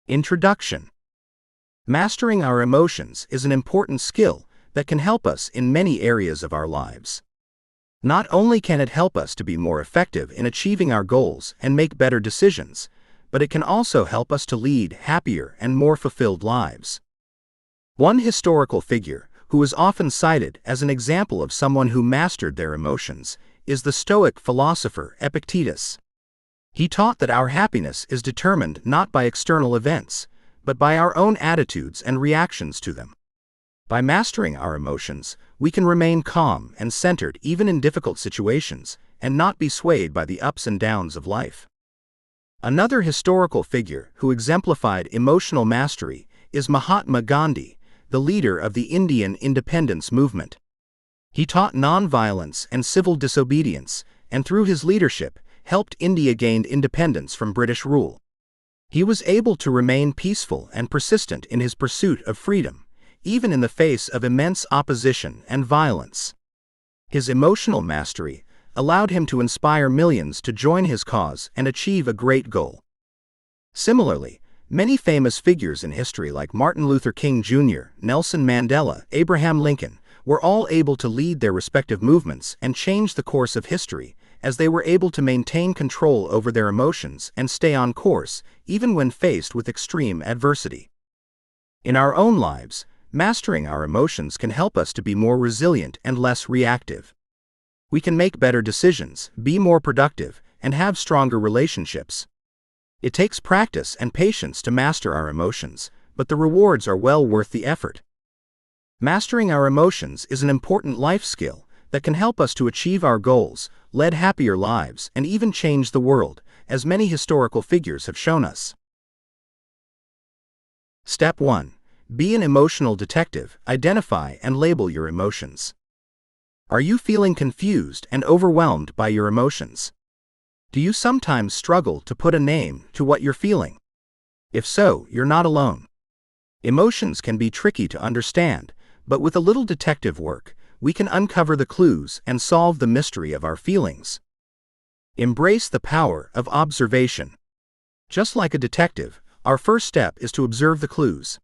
Introduction. Mastering our emotions is an important skill that can help us in many areas of our lives. Not only can it help us to be more effective in achieving our goals and make better decisions, but it can also help us to lead happier and more fulfilled lives. One historical figure, who is often cited as an example of someone who mastered their emotions, is the Stoic philosopher Epictetus. He taught that our happiness is determined not by external events, but by our own attitudes and reactions to them. By mastering our emotions, we can remain calm and centered even in difficult situations, and not be swayed by the ups and downs of life. Another historical figure who exemplified emotional mastery is Mahatma Gandhi, the leader of the Indian independence movement. He taught nonviolence and civil disobedience, and through his leadership, helped India gain independence from British rule. He was able to remain peaceful and persistent in his pursuit of freedom, even in the face of immense opposition and violence. His emotional mastery allowed him to inspire millions to join his cause and achieve a great goal. Similarly, many famous figures in history like Martin Luther King Jr., Nelson Mandela, Abraham Lincoln, were all able to lead their respective movements and change the course of history, as they were able to maintain control over their emotions and stay on course, even when faced with extreme adversity. In our own lives, mastering our emotions can help us to be more resilient and less reactive. We can make better decisions, be more productive, and have stronger relationships. It takes practice and patience to master our emotions, but the rewards are well worth the effort. Mastering our emotions is an important life skill that can help us to achieve our goals, lead happier lives, and even change the world, as many historical figures have shown us. Step 1. Be an emotional detective. Identify and label your emotions. Are you feeling confused and overwhelmed by your emotions? Do you sometimes struggle to put a name to what you're feeling? If so, you're not alone. Emotions can be tricky to understand, but with a little detective work, we can uncover the clues and solve the mystery of our feelings. Embrace the power of observation. Just like a detective, our first step is to observe the clues.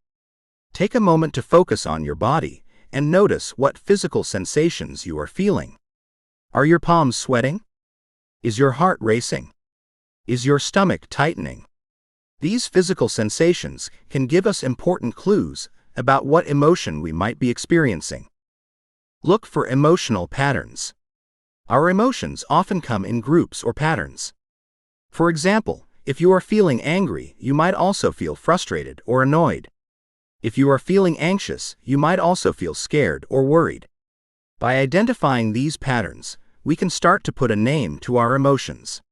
Take a moment to focus on your body and notice what physical sensations you are feeling. Are your palms sweating? Is your heart racing? Is your stomach tightening? These physical sensations can give us important clues about what emotion we might be experiencing. Look for emotional patterns. Our emotions often come in groups or patterns. For example, if you are feeling angry, you might also feel frustrated or annoyed. If you are feeling anxious, you might also feel scared or worried. By identifying these patterns, we can start to put a name to our emotions.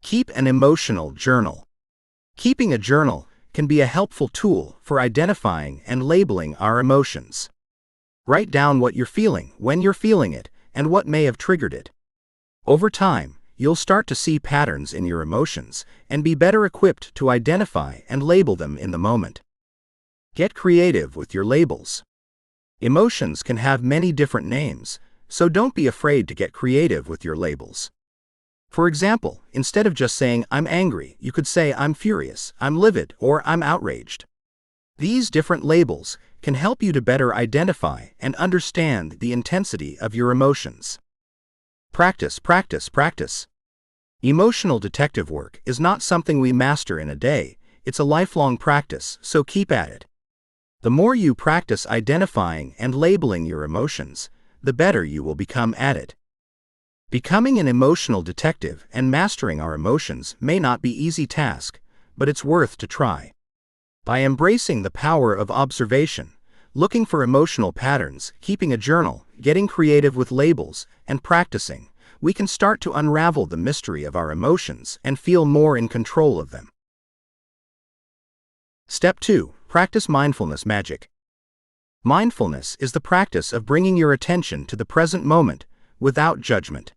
Keep an emotional journal. Keeping a journal can be a helpful tool for identifying and labeling our emotions. Write down what you're feeling, when you're feeling it, and what may have triggered it. Over time, you'll start to see patterns in your emotions and be better equipped to identify and label them in the moment. Get creative with your labels. Emotions can have many different names, so don't be afraid to get creative with your labels. For example, instead of just saying, "I'm angry," you could say, "I'm furious," "I'm livid," or "I'm outraged." These different labels can help you to better identify and understand the intensity of your emotions. Practice, practice, practice. Emotional detective work is not something we master in a day, it's a lifelong practice, so keep at it. The more you practice identifying and labeling your emotions, the better you will become at it. Becoming an emotional detective and mastering our emotions may not be an easy task, but it's worth to try. By embracing the power of observation, looking for emotional patterns, keeping a journal, getting creative with labels, and practicing, we can start to unravel the mystery of our emotions and feel more in control of them. Step 2. Practice mindfulness magic. Mindfulness is the practice of bringing your attention to the present moment, without judgment.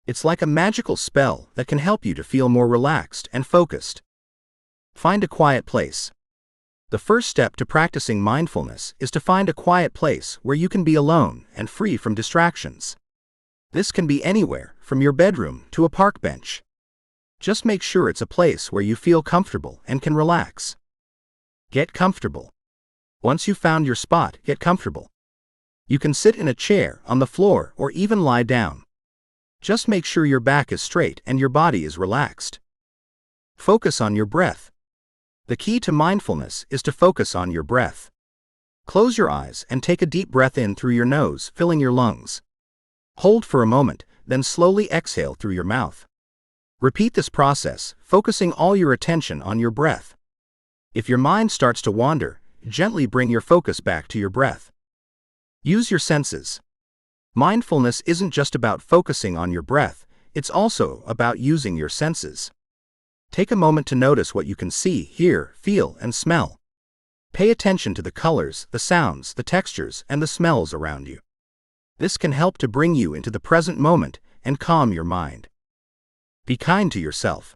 It's like a magical spell that can help you to feel more relaxed and focused. Find a quiet place. The first step to practicing mindfulness is to find a quiet place where you can be alone and free from distractions. This can be anywhere, from your bedroom to a park bench. Just make sure it's a place where you feel comfortable and can relax. Get comfortable. Once you've found your spot, get comfortable. You can sit in a chair, on the floor, or even lie down. Just make sure your back is straight and your body is relaxed. Focus on your breath. The key to mindfulness is to focus on your breath. Close your eyes and take a deep breath in through your nose, filling your lungs. Hold for a moment, then slowly exhale through your mouth. Repeat this process, focusing all your attention on your breath. If your mind starts to wander, gently bring your focus back to your breath. Use your senses. Mindfulness isn't just about focusing on your breath, it's also about using your senses. Take a moment to notice what you can see, hear, feel, and smell. Pay attention to the colors, the sounds, the textures, and the smells around you. This can help to bring you into the present moment and calm your mind. Be kind to yourself.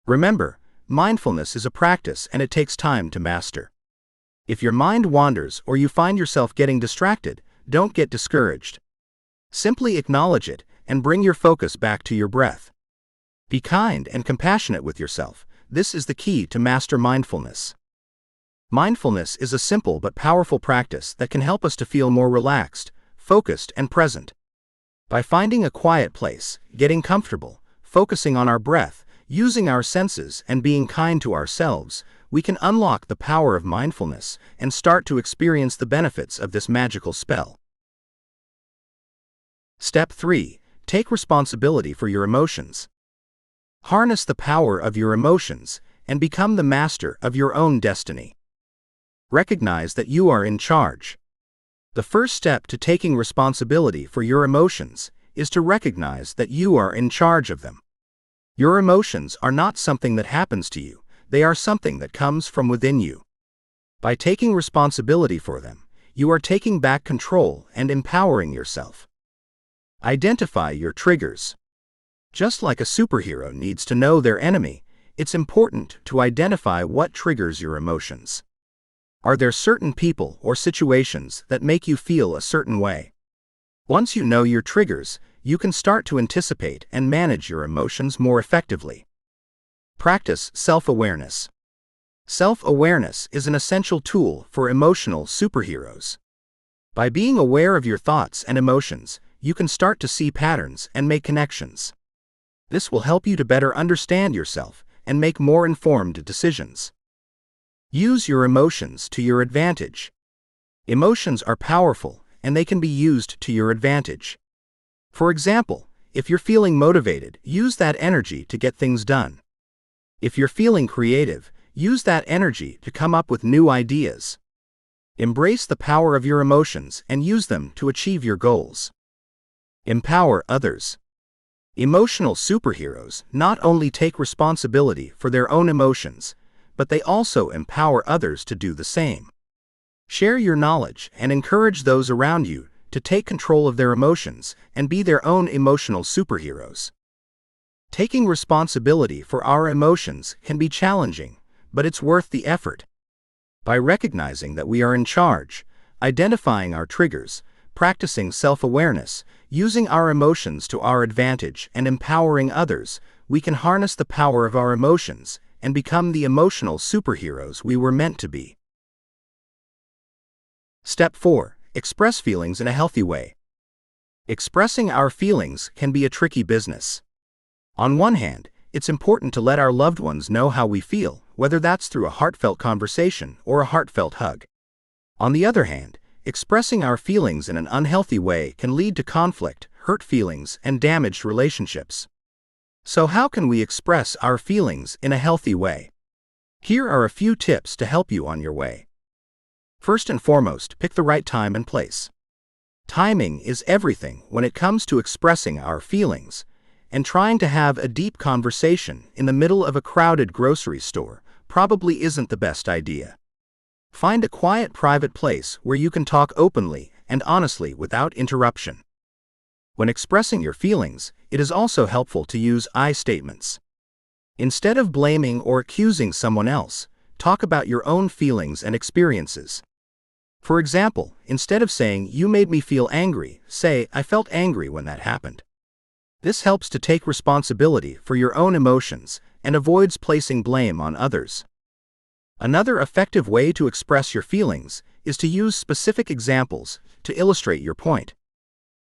Remember, mindfulness is a practice and it takes time to master. If your mind wanders or you find yourself getting distracted, don't get discouraged. Simply acknowledge it and bring your focus back to your breath. Be kind and compassionate with yourself. This is the key to master mindfulness. Mindfulness is a simple but powerful practice that can help us to feel more relaxed, focused, and present. By finding a quiet place, getting comfortable, focusing on our breath, using our senses, and being kind to ourselves, we can unlock the power of mindfulness and start to experience the benefits of this magical spell. Step 3. Take responsibility for your emotions. Harness the power of your emotions and become the master of your own destiny. Recognize that you are in charge. The first step to taking responsibility for your emotions is to recognize that you are in charge of them. Your emotions are not something that happens to you, they are something that comes from within you. By taking responsibility for them, you are taking back control and empowering yourself. Identify your triggers. Just like a superhero needs to know their enemy, it's important to identify what triggers your emotions. Are there certain people or situations that make you feel a certain way? Once you know your triggers, you can start to anticipate and manage your emotions more effectively. Practice self-awareness. Self-awareness is an essential tool for emotional superheroes. By being aware of your thoughts and emotions, you can start to see patterns and make connections. This will help you to better understand yourself and make more informed decisions. Use your emotions to your advantage. Emotions are powerful, and they can be used to your advantage. For example, if you're feeling motivated, use that energy to get things done. If you're feeling creative, use that energy to come up with new ideas. Embrace the power of your emotions and use them to achieve your goals. Empower others. Emotional superheroes not only take responsibility for their own emotions, but they also empower others to do the same. Share your knowledge and encourage those around you to take control of their emotions and be their own emotional superheroes. Taking responsibility for our emotions can be challenging, but it's worth the effort. By recognizing that we are in charge, identifying our triggers, practicing self-awareness, using our emotions to our advantage, and empowering others, we can harness the power of our emotions and become the emotional superheroes we were meant to be. Step 4. Express feelings in a healthy way. Expressing our feelings can be a tricky business. On one hand, it's important to let our loved ones know how we feel, whether that's through a heartfelt conversation or a heartfelt hug. On the other hand, expressing our feelings in an unhealthy way can lead to conflict, hurt feelings, and damaged relationships. So how can we express our feelings in a healthy way? Here are a few tips to help you on your way. First and foremost, pick the right time and place. Timing is everything when it comes to expressing our feelings, and trying to have a deep conversation in the middle of a crowded grocery store probably isn't the best idea. Find a quiet, private place where you can talk openly and honestly without interruption. When expressing your feelings, it is also helpful to use I statements. Instead of blaming or accusing someone else, talk about your own feelings and experiences. For example, instead of saying, "You made me feel angry," say, "I felt angry when that happened." This helps to take responsibility for your own emotions and avoids placing blame on others. Another effective way to express your feelings is to use specific examples to illustrate your point.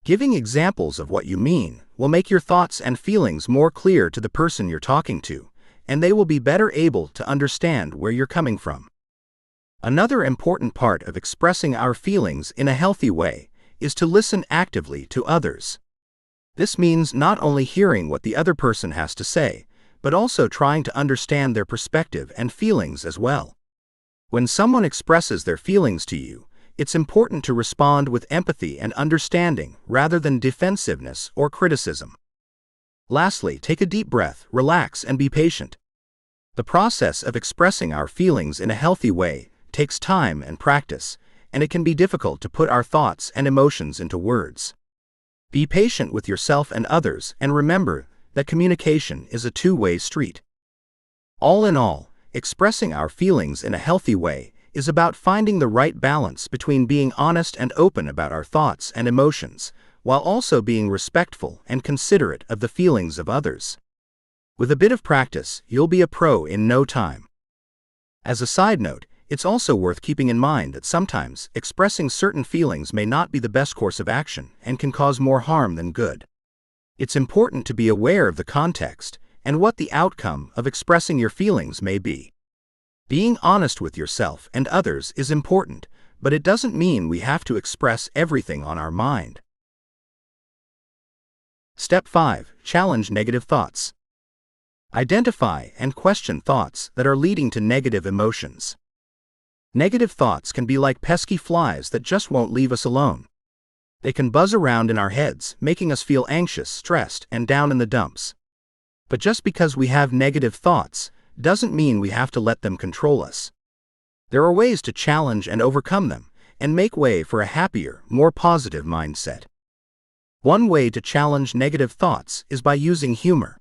Giving examples of what you mean will make your thoughts and feelings more clear to the person you're talking to, and they will be better able to understand where you're coming from. Another important part of expressing our feelings in a healthy way is to listen actively to others. This means not only hearing what the other person has to say, but also trying to understand their perspective and feelings as well. When someone expresses their feelings to you, it's important to respond with empathy and understanding rather than defensiveness or criticism. Lastly, take a deep breath, relax, and be patient. The process of expressing our feelings in a healthy way takes time and practice, and it can be difficult to put our thoughts and emotions into words. Be patient with yourself and others, and remember that communication is a two-way street. All in all, expressing our feelings in a healthy way is about finding the right balance between being honest and open about our thoughts and emotions, while also being respectful and considerate of the feelings of others. With a bit of practice, you'll be a pro in no time. As a side note, it's also worth keeping in mind that sometimes expressing certain feelings may not be the best course of action and can cause more harm than good. It's important to be aware of the context and what the outcome of expressing your feelings may be. Being honest with yourself and others is important, but it doesn't mean we have to express everything on our mind. Step 5. Challenge negative thoughts. Identify and question thoughts that are leading to negative emotions. Negative thoughts can be like pesky flies that just won't leave us alone. They can buzz around in our heads, making us feel anxious, stressed, and down in the dumps. But just because we have negative thoughts doesn't mean we have to let them control us. There are ways to challenge and overcome them, and make way for a happier, more positive mindset. One way to challenge negative thoughts is by using humor.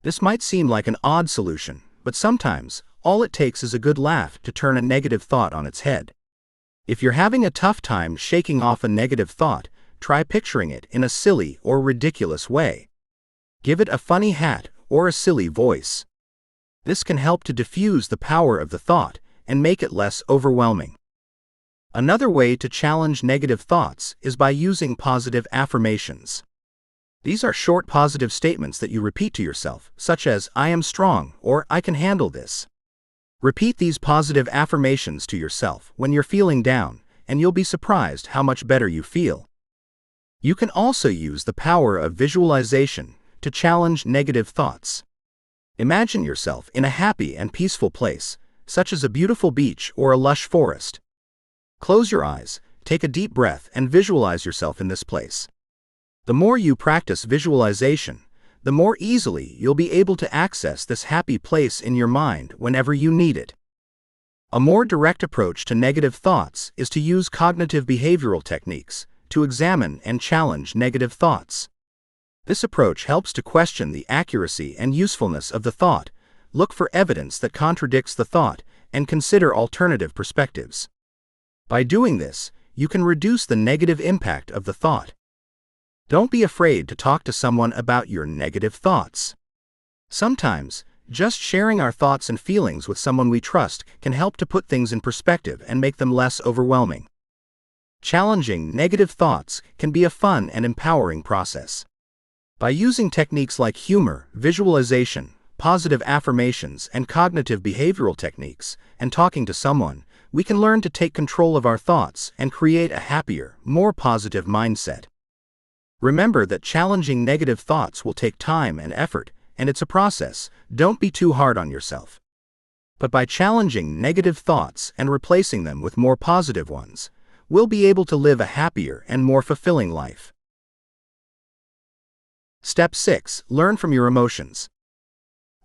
This might seem like an odd solution, but sometimes all it takes is a good laugh to turn a negative thought on its head. If you're having a tough time shaking off a negative thought, try picturing it in a silly or ridiculous way. Give it a funny hat or a silly voice. This can help to diffuse the power of the thought and make it less overwhelming. Another way to challenge negative thoughts is by using positive affirmations. These are short positive statements that you repeat to yourself, such as, "I am strong," or "I can handle this." Repeat these positive affirmations to yourself when you're feeling down, and you'll be surprised how much better you feel. You can also use the power of visualization to challenge negative thoughts. Imagine yourself in a happy and peaceful place, such as a beautiful beach or a lush forest. Close your eyes, take a deep breath, and visualize yourself in this place. The more you practice visualization, the more easily you'll be able to access this happy place in your mind whenever you need it. A more direct approach to negative thoughts is to use cognitive behavioral techniques to examine and challenge negative thoughts. This approach helps to question the accuracy and usefulness of the thought, look for evidence that contradicts the thought, and consider alternative perspectives. By doing this, you can reduce the negative impact of the thought. Don't be afraid to talk to someone about your negative thoughts. Sometimes, just sharing our thoughts and feelings with someone we trust can help to put things in perspective and make them less overwhelming. Challenging negative thoughts can be a fun and empowering process. By using techniques like humor, visualization, positive affirmations, and cognitive behavioral techniques, and talking to someone, we can learn to take control of our thoughts and create a happier, more positive mindset. Remember that challenging negative thoughts will take time and effort, and it's a process. Don't be too hard on yourself. But by challenging negative thoughts and replacing them with more positive ones, we'll be able to live a happier and more fulfilling life. Step 6. Learn from your emotions.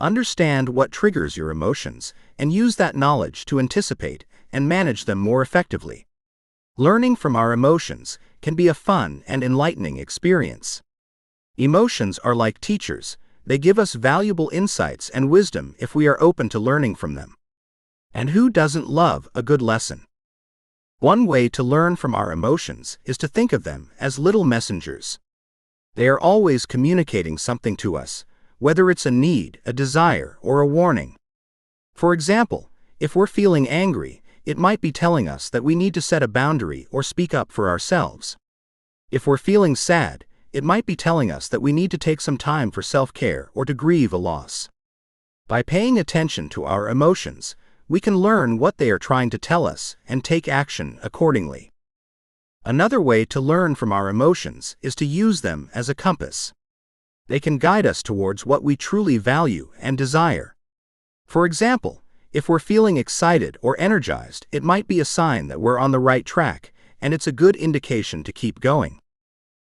Understand what triggers your emotions, and use that knowledge to anticipate and manage them more effectively. Learning from our emotions can be a fun and enlightening experience. Emotions are like teachers. They give us valuable insights and wisdom if we are open to learning from them. And who doesn't love a good lesson? One way to learn from our emotions is to think of them as little messengers. They are always communicating something to us, whether it's a need, a desire, or a warning. For example, If we're feeling angry, it might be telling us that we need to set a boundary or speak up for ourselves. If we're feeling sad, it might be telling us that we need to take some time for self-care or to grieve a loss. By paying attention to our emotions, we can learn what they are trying to tell us and take action accordingly. Another way to learn from our emotions is to use them as a compass. They can guide us towards what we truly value and desire. For example, if we're feeling excited or energized, it might be a sign that we're on the right track, and it's a good indication to keep going.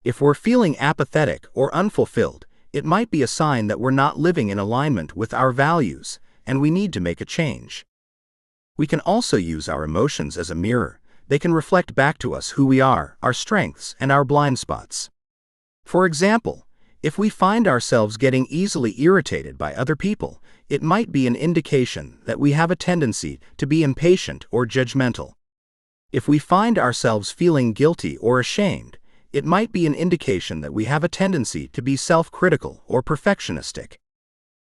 If we're feeling apathetic or unfulfilled, it might be a sign that we're not living in alignment with our values, and we need to make a change. We can also use our emotions as a mirror. They can reflect back to us who we are, our strengths, and our blind spots. For example, if we find ourselves getting easily irritated by other people, it might be an indication that we have a tendency to be impatient or judgmental. If we find ourselves feeling guilty or ashamed, it might be an indication that we have a tendency to be self-critical or perfectionistic.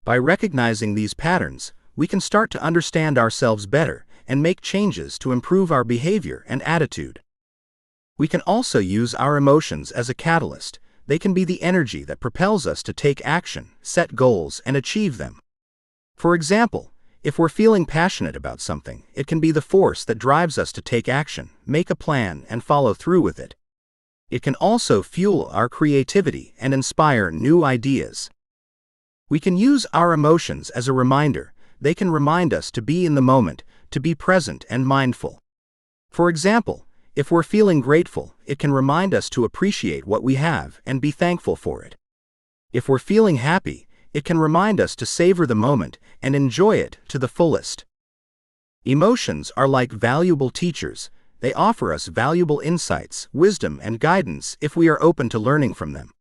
By recognizing these patterns, we can start to understand ourselves better and make changes to improve our behavior and attitude. We can also use our emotions as a catalyst. They can be the energy that propels us to take action, set goals, and achieve them. For example, if we're feeling passionate about something, it can be the force that drives us to take action, make a plan, and follow through with it. It can also fuel our creativity and inspire new ideas. We can use our emotions as a reminder. They can remind us to be in the moment, to be present and mindful. For example, if we're feeling grateful, it can remind us to appreciate what we have and be thankful for it. If we're feeling happy, it can remind us to savor the moment and enjoy it to the fullest. Emotions are like valuable teachers. They offer us valuable insights, wisdom, and guidance if we are open to learning from them.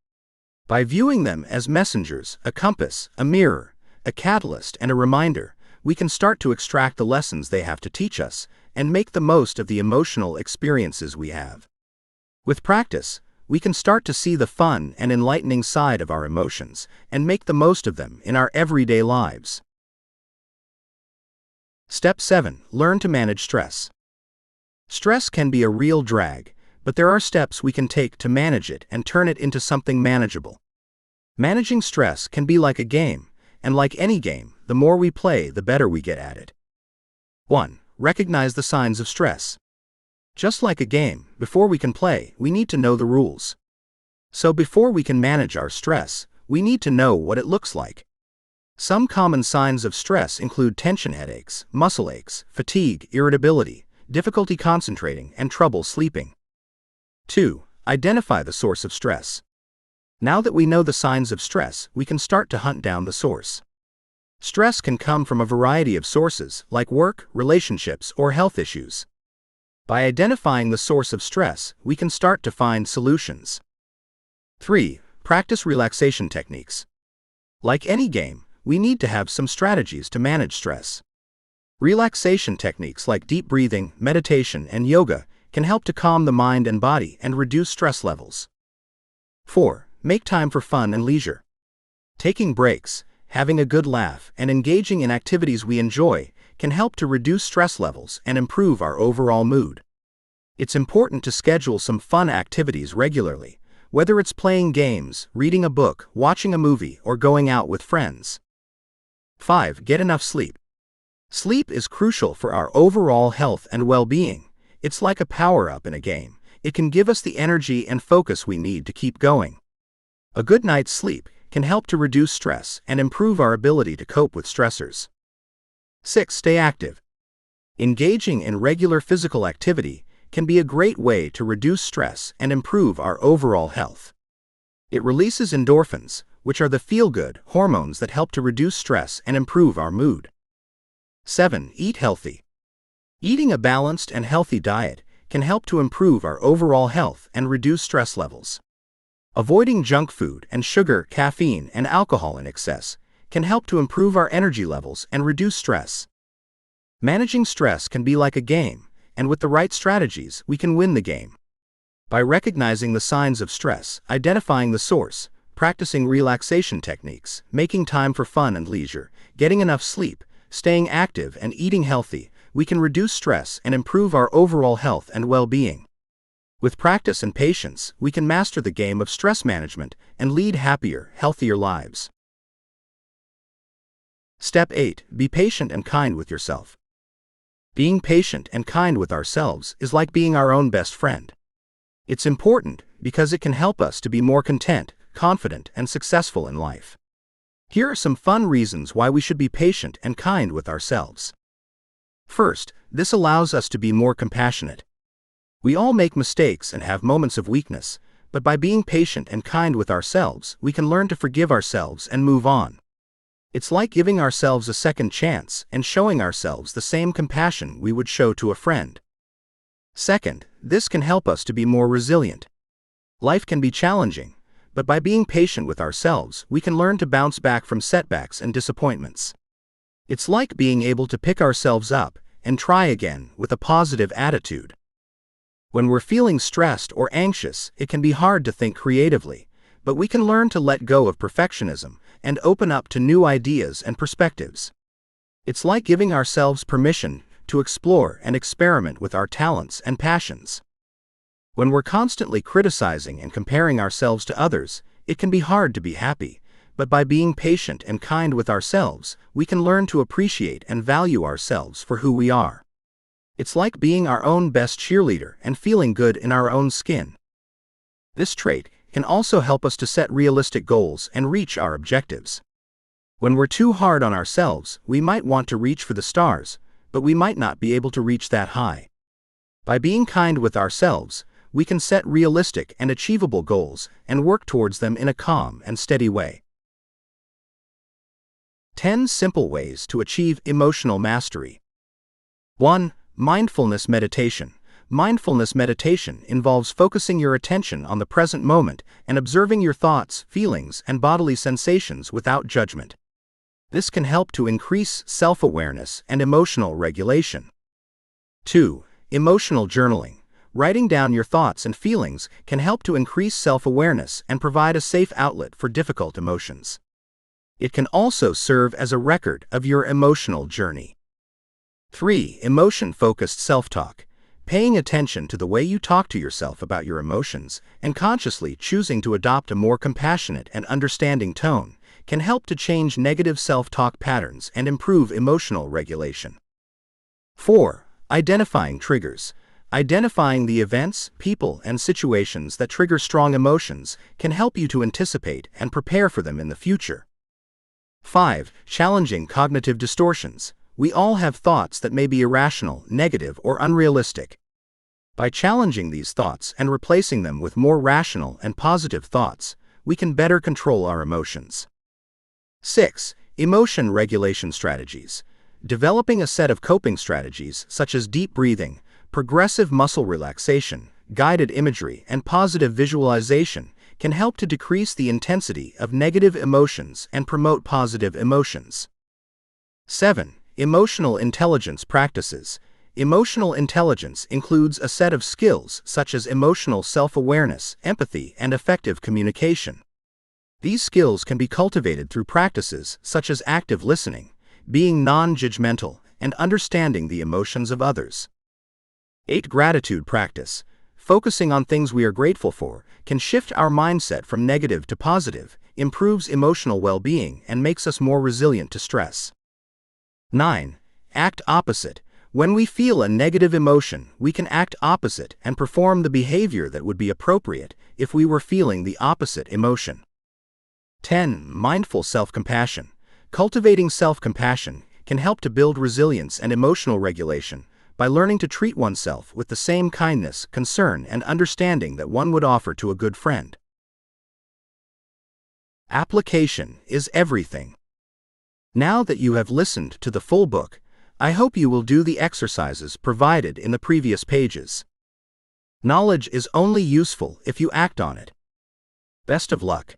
By viewing them as messengers, a compass, a mirror, a catalyst, and a reminder, we can start to extract the lessons they have to teach us and make the most of the emotional experiences we have. With practice, we can start to see the fun and enlightening side of our emotions and make the most of them in our everyday lives. Step 7. Learn to manage stress. Stress can be a real drag, but there are steps we can take to manage it and turn it into something manageable. Managing stress can be like a game, and like any game, the more we play, the better we get at it. 1. Recognize the signs of stress. Just like a game, before we can play, we need to know the rules. So before we can manage our stress, we need to know what it looks like. Some common signs of stress include tension headaches, muscle aches, fatigue, irritability, difficulty concentrating, and trouble sleeping. 2. Identify the source of stress. Now that we know the signs of stress, we can start to hunt down the source. Stress can come from a variety of sources, like work, relationships, or health issues. By identifying the source of stress, we can start to find solutions. 3. Practice relaxation techniques. Like any game, we need to have some strategies to manage stress. Relaxation techniques like deep breathing, meditation, and yoga can help to calm the mind and body and reduce stress levels. 4. Make time for fun and leisure. Taking breaks, having a good laugh, and engaging in activities we enjoy can help to reduce stress levels and improve our overall mood. It's important to schedule some fun activities regularly, whether it's playing games, reading a book, watching a movie, or going out with friends. 5. Get enough sleep. Sleep is crucial for our overall health and well-being. It's like a power-up in a game. It can give us the energy and focus we need to keep going. A good night's sleep can help to reduce stress and improve our ability to cope with stressors. 6. Stay active. Engaging in regular physical activity can be a great way to reduce stress and improve our overall health. It releases endorphins, which are the feel-good hormones that help to reduce stress and improve our mood. 7. Eat healthy. Eating a balanced and healthy diet can help to improve our overall health and reduce stress levels. Avoiding junk food and sugar, caffeine, and alcohol in excess can help to improve our energy levels and reduce stress. Managing stress can be like a game, and with the right strategies, we can win the game. By recognizing the signs of stress, identifying the source, practicing relaxation techniques, making time for fun and leisure, getting enough sleep, staying active, and eating healthy, we can reduce stress and improve our overall health and well-being. With practice and patience, we can master the game of stress management and lead happier, healthier lives. Step 8. Be patient and kind with yourself. Being patient and kind with ourselves is like being our own best friend. It's important because it can help us to be more content, confident, and successful in life. Here are some fun reasons why we should be patient and kind with ourselves. First, this allows us to be more compassionate. We all make mistakes and have moments of weakness, but by being patient and kind with ourselves, we can learn to forgive ourselves and move on. It's like giving ourselves a second chance and showing ourselves the same compassion we would show to a friend. Second, this can help us to be more resilient. Life can be challenging, but by being patient with ourselves, we can learn to bounce back from setbacks and disappointments. It's like being able to pick ourselves up and try again with a positive attitude. When we're feeling stressed or anxious, it can be hard to think creatively, but we can learn to let go of perfectionism and open up to new ideas and perspectives. It's like giving ourselves permission to explore and experiment with our talents and passions. When we're constantly criticizing and comparing ourselves to others, it can be hard to be happy, but by being patient and kind with ourselves, we can learn to appreciate and value ourselves for who we are. It's like being our own best cheerleader and feeling good in our own skin. This trait can also help us to set realistic goals and reach our objectives. When we're too hard on ourselves, we might want to reach for the stars, but we might not be able to reach that high. By being kind with ourselves, we can set realistic and achievable goals and work towards them in a calm and steady way. 10 simple ways to achieve emotional mastery. 1. Mindfulness meditation. Mindfulness meditation involves focusing your attention on the present moment and observing your thoughts, feelings, and bodily sensations without judgment. This can help to increase self-awareness and emotional regulation. 2. Emotional journaling. Writing down your thoughts and feelings can help to increase self-awareness and provide a safe outlet for difficult emotions. It can also serve as a record of your emotional journey. 3. Emotion-focused self-talk. Paying attention to the way you talk to yourself about your emotions and consciously choosing to adopt a more compassionate and understanding tone can help to change negative self-talk patterns and improve emotional regulation. 4. Identifying triggers. Identifying the events, people, and situations that trigger strong emotions can help you to anticipate and prepare for them in the future. 5. Challenging cognitive distortions. We all have thoughts that may be irrational, negative, or unrealistic. By challenging these thoughts and replacing them with more rational and positive thoughts, we can better control our emotions. 6. Emotion regulation strategies. Developing a set of coping strategies such as deep breathing, progressive muscle relaxation, guided imagery, and positive visualization can help to decrease the intensity of negative emotions and promote positive emotions. 7. Emotional intelligence practices. Emotional intelligence includes a set of skills such as emotional self-awareness, empathy, and effective communication. These skills can be cultivated through practices such as active listening, being non-judgmental, and understanding the emotions of others. 8. Gratitude practice. Focusing on things we are grateful for can shift our mindset from negative to positive, improves emotional well-being, and makes us more resilient to stress. 9. Act opposite. When we feel a negative emotion, we can act opposite and perform the behavior that would be appropriate if we were feeling the opposite emotion. 10. Mindful self-compassion. Cultivating self-compassion can help to build resilience and emotional regulation by learning to treat oneself with the same kindness, concern, and understanding that one would offer to a good friend. Application is everything. Now that you have listened to the full book, I hope you will do the exercises provided in the previous pages. Knowledge is only useful if you act on it. Best of luck.